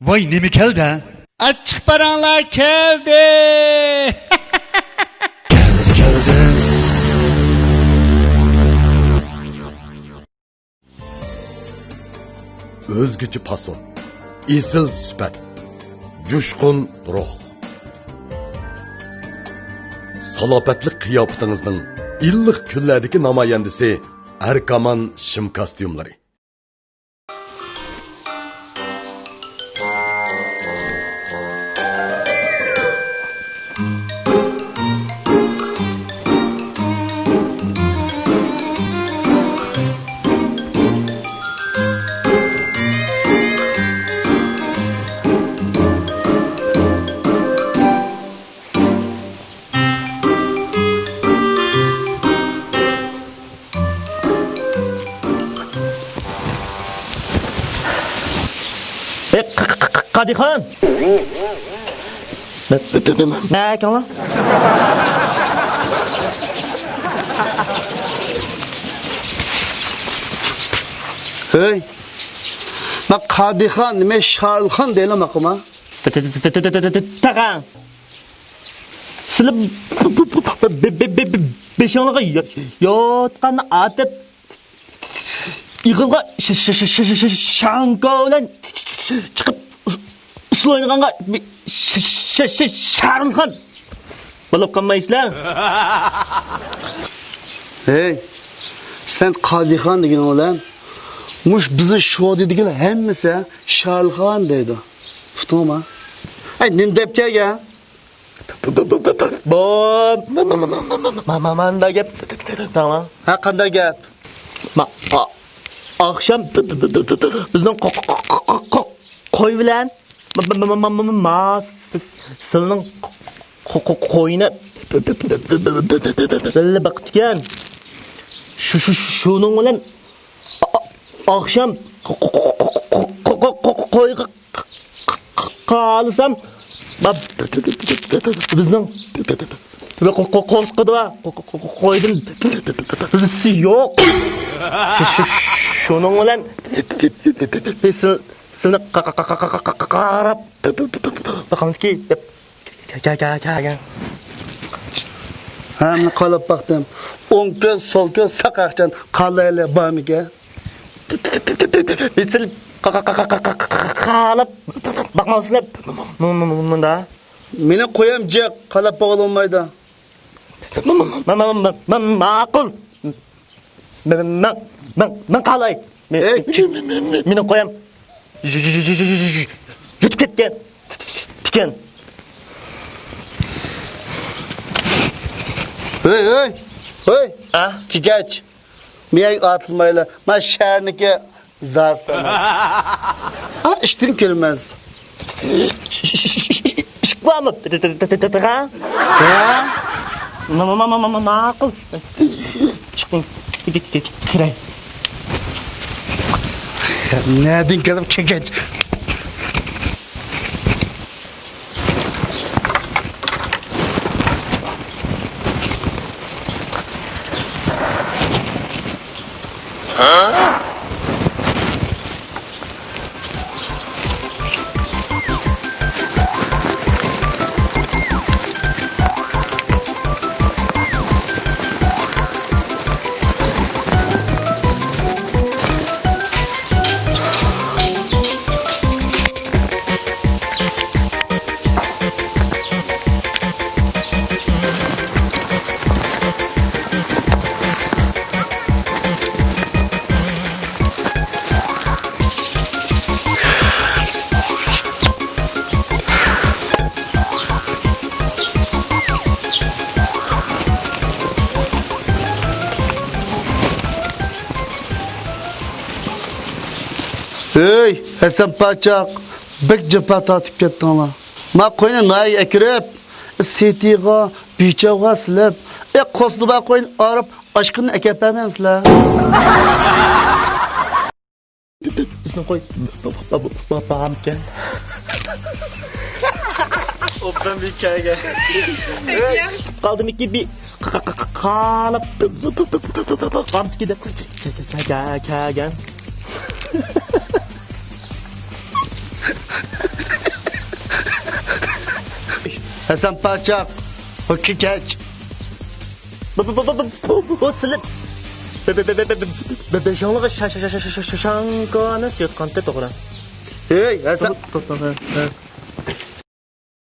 Vay ne mi keldi ha? Açık paranlar keldi. Keldi. Özgücü pason, isil süpet, coşkun ruh. Salopatlik qiyofatingizning illiq kunlardagi namoyandasi Erkaman shim kostyumlari. Kadikhan. Ne kan? Hey. Ma Kadikhan nime Şarlxan deyilem akıma. Takan. Silib beşonluğa yotqan atıp yığılğa şankolan çıkıp usul oynaganga Şarlxan bolup kalmaysızlar. Hey. Sen Kadikhan degen olan muş bizi şu dediğin hemmisi Şarlxan deydi. Tutma. Ay nim dep kelgen. Manda gap. Tamam. Ha qanday gap? Akşam bizning qo'y bilan silning qo'yini bilib baqitgan. Shuning bilan akşam qo'yga qolsam bizning qo'rqidi va qo'ydim birisi yo'q. Shuning bilan sizni qarab baqamski deb kagan. Hamni qolib baqdim. O'ng ko'z, so'l ko'z saqaqchan qalayli bormiga. Sil qalib baqmasizlar bunda. Meni qo'yam jiq qalab bo'g'ilmaydi. Ma'qul. Men qalay. Meni qo'yam. Yutib ketgan. Tikan. Hey. Ah, Kigach. Miyag atılmayla. Ma şernike zarsana. Ha iştin kelmez. Şıklamı. Ha? Ma'qul. Chiqing. Kiray. Nereden kelib kigach? Hey, Hasan Paçak, bek cepat atıp kettin ama. Ma koyuna nay ekirip, setiga, biçavga silip, kosluba koyun arıp, aşkını ekepememsizler. Bizning qo'y babamkan. Obdan bir hikaye. Kaldım iki bir kalıp kamski de kagan. Hasan Paçak. O keç. Bu silip. Beşanlığı şankanı sıyatkan te toğra. Hey Hasan.